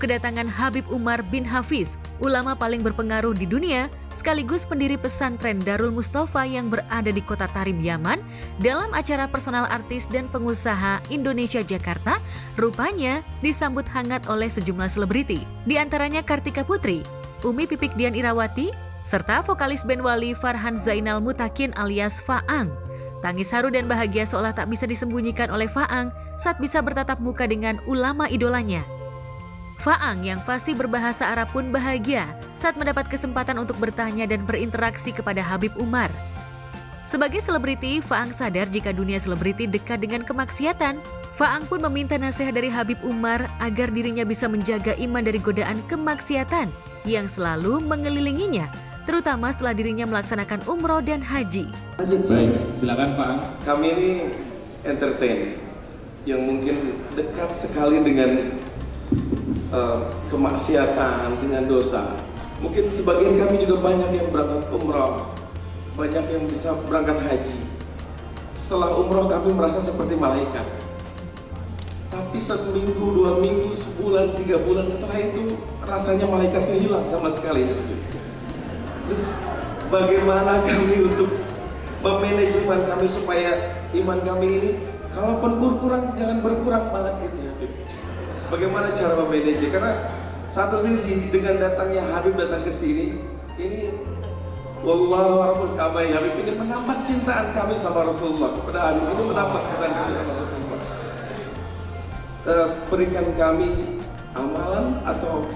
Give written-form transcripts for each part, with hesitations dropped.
kedatangan Habib Umar bin Hafiz, ulama paling berpengaruh di dunia, sekaligus pendiri pesantren Darul Mustafa yang berada di kota Tarim, Yaman, dalam acara personal artis dan pengusaha Indonesia Jakarta, rupanya disambut hangat oleh sejumlah selebriti, di antaranya Kartika Putri, Umi Pipik Dian Irawati, serta vokalis band Wali Farhan Zainal Mutakin alias Faang. Tangis haru dan bahagia seolah tak bisa disembunyikan oleh Faang saat bisa bertatap muka dengan ulama idolanya. Faang yang fasih berbahasa Arab pun bahagia saat mendapat kesempatan untuk bertanya dan berinteraksi kepada Habib Umar. Sebagai selebriti, Faang sadar jika dunia selebriti dekat dengan kemaksiatan. Faang pun meminta nasihat dari Habib Umar agar dirinya bisa menjaga iman dari godaan kemaksiatan yang selalu mengelilinginya, terutama setelah dirinya melaksanakan umroh dan haji. Baik, silakan Faang. Kami ini entertain yang mungkin dekat sekali dengan kemaksiatan, dengan dosa. Mungkin sebagian kami juga banyak yang berangkat umroh, banyak yang bisa berangkat haji. Setelah umroh kami merasa seperti malaikat. Tapi 1 minggu, 2 minggu, sebulan, 3 bulan setelah itu rasanya malaikatnya hilang sama sekali. Terus bagaimana kami untuk memanajemen kami supaya iman kami ini kalaupun berkurang jangan berkurang banget gitu ya. Bagaimana cara memanage? Karena satu sisi dengan datangnya Habib datang ke sini, ini wallahu rabbul ka'bah, Habib ini menambah cintaan kami sama Rasulullah. Kepada Habib ini menambah cintaan kami sama Rasulullah. Berikan kami amalan atau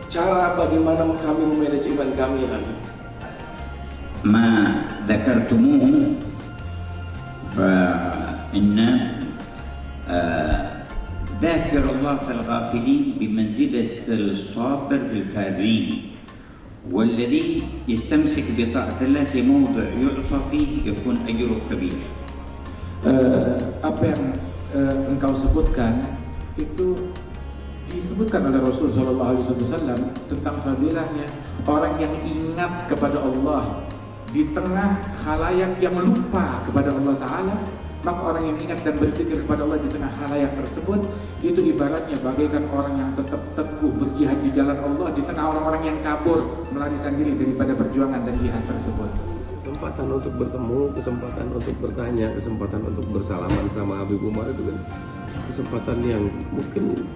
cara bagaimana kami memanage iman kami, Habib. ما ذكرتموه فإن ذاكر الله في الغافلين بمنزلة الصابر في الفارين، والذي يستمسك بطاعة الله في موضع يعصى فيه يكون أجره كبير. Apa yang engkau sebutkan itu disebutkan oleh Rasul SAW tentang fadilahnya orang yang ingat kepada Allah di tengah khalayak yang lupa kepada Allah Ta'ala. Maka orang yang ingat dan berpikir kepada Allah di tengah khalayak tersebut, itu ibaratnya bagaikan orang yang tetap teguh berjihad di jalan Allah di tengah orang-orang yang kabur melarikan diri daripada perjuangan dan jihad tersebut. Kesempatan untuk bertemu, kesempatan untuk bertanya, kesempatan untuk bersalaman sama Habib Umar itu kan kesempatan yang mungkin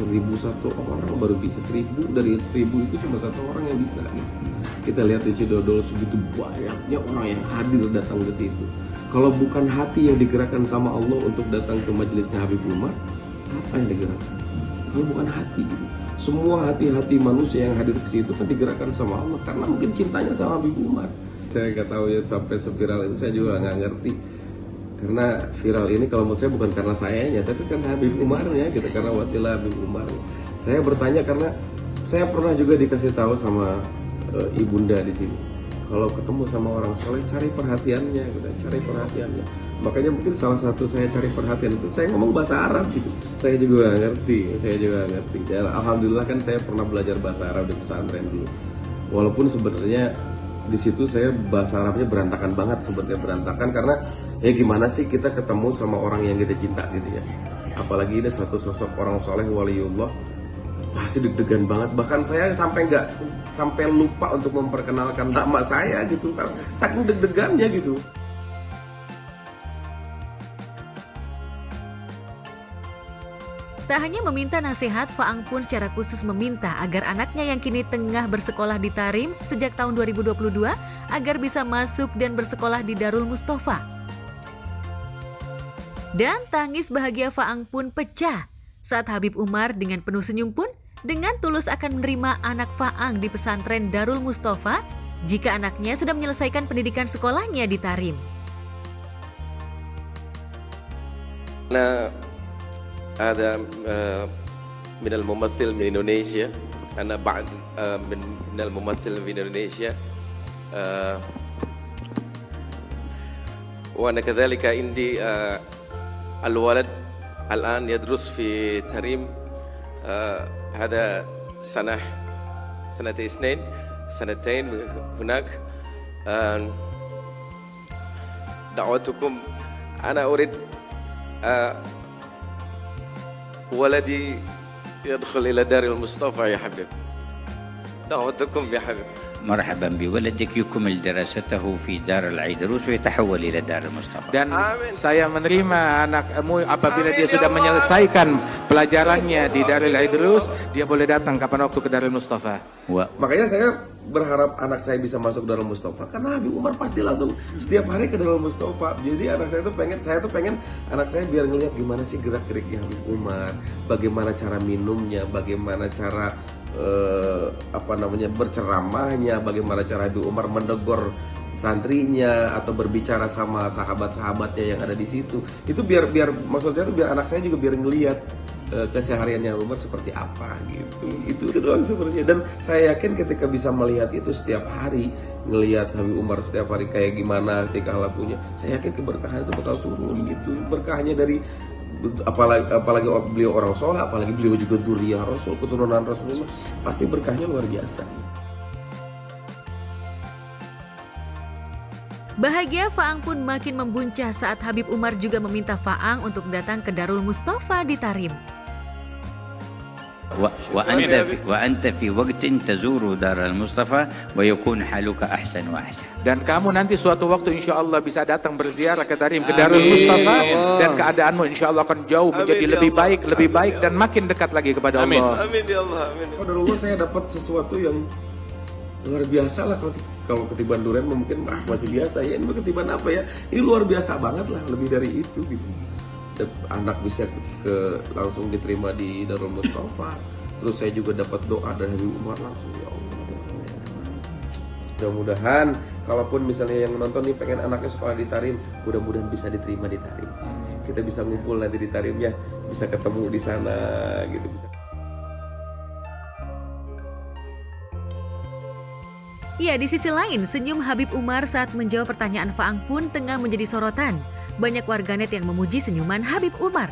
1.001 orang baru bisa, 1.000 dari 1.000 itu cuma 1 orang yang bisa. Kita lihat di Cidodol segitu banyaknya orang yang hadir datang ke situ. Kalau bukan hati yang digerakkan sama Allah untuk datang ke majelisnya Habib Umar, apa yang digerakkan? Kalau bukan hati, gitu. Semua hati-hati manusia yang hadir ke situ kan digerakkan sama Allah karena mungkin cintanya sama Habib Umar. Saya nggak tahu ya sampai seviral itu, saya juga nggak ngerti. Karena viral ini kalau menurut saya bukan karena sayanya, tapi kan Habib Umarnya gitu, karena wasilah Habib Umar. Saya bertanya karena saya pernah juga dikasih tahu sama ibunda di sini. Kalau ketemu sama orang soleh, cari perhatiannya, gitu, cari perhatiannya. Makanya mungkin salah satu saya cari perhatian itu saya ngomong bahasa Arab gitu. Saya juga ngerti. Ya, alhamdulillah kan saya pernah belajar bahasa Arab di pesantren dulu. Walaupun sebenarnya di situ saya bahasa Arabnya berantakan banget, sebenarnya berantakan karena ya gimana sih kita ketemu sama orang yang kita cinta gitu ya. Apalagi ini suatu sosok orang soleh waliullah, pasti deg-degan banget. Bahkan saya sampai lupa untuk memperkenalkan nama saya gitu, saking deg-degannya gitu. Tak hanya meminta nasihat, Faang pun secara khusus meminta agar anaknya yang kini tengah bersekolah di Tarim sejak tahun 2022 agar bisa masuk dan bersekolah di Darul Mustafa. Dan tangis bahagia Faang pun pecah saat Habib Umar dengan penuh senyum pun dengan tulus akan menerima anak Faang di pesantren Darul Mustafa jika anaknya sudah menyelesaikan pendidikan sekolahnya di Tarim. Nah, ada من الممثل من إندونيسيا. أنا بعد من الممثل في إندونيسيا وأنا كذلك عندي الولد الآن يدرس في تريم هذا سنتين هناك. دعوتكم أنا أريد ولدي يدخل إلى دار المصطفى يا حبيب. دعوتكم يا حبيب. مرحبا بولدك يكمل دراسته في دار العيدروس ويتحول إلى دار المصطفى. Dan saya menerima anakmu apabila dia sudah menyelesaikan pelajarannya di Darul Idrus, dia boleh datang kapan waktu ke Darul Mustafa. Makanya saya berharap anak saya bisa masuk Darul Mustafa, karena Habib Umar pasti langsung setiap hari ke Darul Mustafa. Jadi anak saya tuh pengen anak saya biar ngelihat gimana sih gerak-geriknya Habib Umar, bagaimana cara minumnya, bagaimana cara berceramahnya, bagaimana cara Habib Umar menegur santrinya atau berbicara sama sahabat-sahabatnya yang ada di situ. Itu biar maksud saya tuh biar anak saya juga biar ngelihat kesehariannya Habib Umar seperti apa gitu. Itu doang sebenarnya. Dan saya yakin ketika bisa melihat itu setiap hari, ngelihat Habib Umar setiap hari kayak gimana tingkah lakunya, saya yakin keberkahan itu bakal turun gitu. Berkahnya dari apalagi beliau orang soleh, apalagi beliau juga dzurriyyah Rasul, keturunan Rasulullah, pasti berkahnya luar biasa. Bahagia Faang pun makin membuncah saat Habib Umar juga meminta Faang untuk datang ke Darul Mustafa di Tarim. وأنت في وقت تزور دار المصطفى ويكون حالك أحسن وأحسن. Dan kamu nanti suatu waktu insya Allah bisa datang berziarah ke Tarim, ke Darul Mustafa, dan keadaanmu insya Allah akan jauh menjadi lebih baik dan makin dekat lagi kepada Allah. Amin ya Allah, amin. Dari Allah saya dapat sesuatu yang luar biasa lah. Kalau ketiban durian mungkin masih biasa ya, ini ketiban apa ya? Ini luar biasa banget lah, lebih dari itu gitu. Anak bisa langsung diterima di Darul Mustafa. Terus saya juga dapat doa dari Habib Umar langsung, ya Allah. Mudah-mudahan kalaupun misalnya yang nonton nih pengen anaknya sekolah di Tarim, mudah-mudahan bisa diterima di Tarim. Kita bisa ngumpul nanti di Tarim ya, bisa ketemu di sana gitu bisa. Ya, di sisi lain, senyum Habib Umar saat menjawab pertanyaan Faang pun tengah menjadi sorotan. Banyak warganet yang memuji senyuman Habib Umar.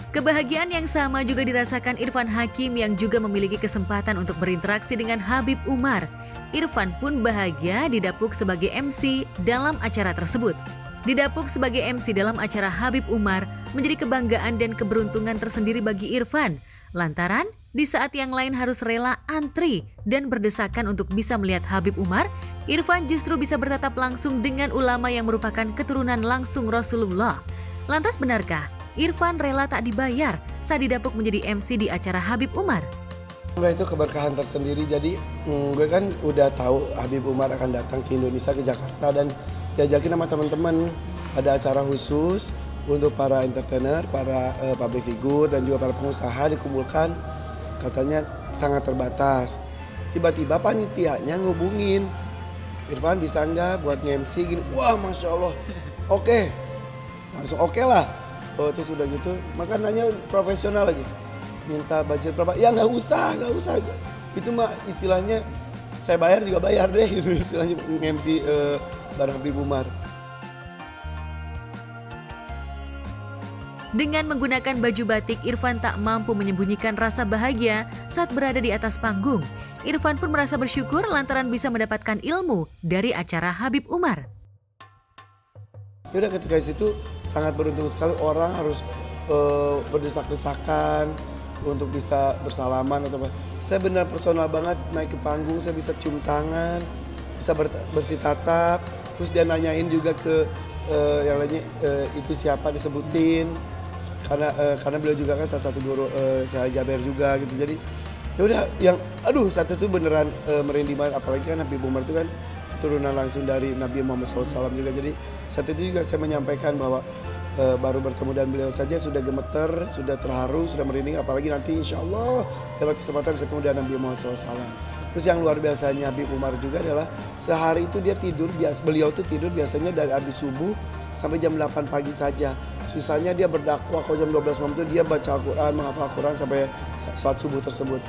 Kebahagiaan yang sama juga dirasakan Irfan Hakim yang juga memiliki kesempatan untuk berinteraksi dengan Habib Umar. Irfan pun bahagia didapuk sebagai MC dalam acara tersebut. Didapuk sebagai MC dalam acara Habib Umar menjadi kebanggaan dan keberuntungan tersendiri bagi Irfan. Lantaran di saat yang lain harus rela antri dan berdesakan untuk bisa melihat Habib Umar, Irfan justru bisa bertatap langsung dengan ulama yang merupakan keturunan langsung Rasulullah. Lantas benarkah Irfan rela tak dibayar saat didapuk menjadi MC di acara Habib Umar? Itu keberkahan tersendiri. Jadi gue kan udah tahu Habib Umar akan datang ke Indonesia, ke Jakarta, dan diajakin sama teman-teman ada acara khusus untuk para entertainer, para public figure dan juga para pengusaha dikumpulkan. Katanya sangat terbatas. Tiba-tiba panitianya ngubungin, Irfan bisa nggak buat nge-MC gini? Wah, Masya Allah. Oke. Langsung oke lah. Oh, terus udah gitu, makanannya profesional lagi. Minta budget berapa? Ya nggak usah. Itu mah istilahnya saya bayar juga bayar deh gitu istilahnya nge-MC bareng Habib Umar. Dengan menggunakan baju batik, Irfan tak mampu menyembunyikan rasa bahagia saat berada di atas panggung. Irfan pun merasa bersyukur lantaran bisa mendapatkan ilmu dari acara Habib Umar. Yaudah, ketika situ sangat beruntung sekali, orang harus berdesak-desakan untuk bisa bersalaman atau apa. Saya benar personal banget naik ke panggung, saya bisa cium tangan, bisa bersih tatap, terus dia nanyain juga ke yang lainnya itu siapa disebutin. Karena beliau juga kan salah satu guru saya Jaber juga gitu. Jadi ya udah yang saat itu beneran merinding banget, apalagi kan Habib Umar itu kan keturunan langsung dari Nabi Muhammad SAW juga. Jadi saat itu juga saya menyampaikan bahwa baru bertemu dan beliau saja sudah gemeter, sudah terharu, sudah merinding, apalagi nanti insya Allah dapat kesempatan ketemu dengan Nabi Muhammad SAW. Terus yang luar biasanya Habib Umar juga adalah sehari itu dia tidur, beliau tuh tidur biasanya dari habis subuh sampai jam 8 pagi saja. Sisanya dia berdakwah, kalau jam 12 malam itu dia baca Al-Quran, menghafal Al-Quran sampai sholat subuh tersebut.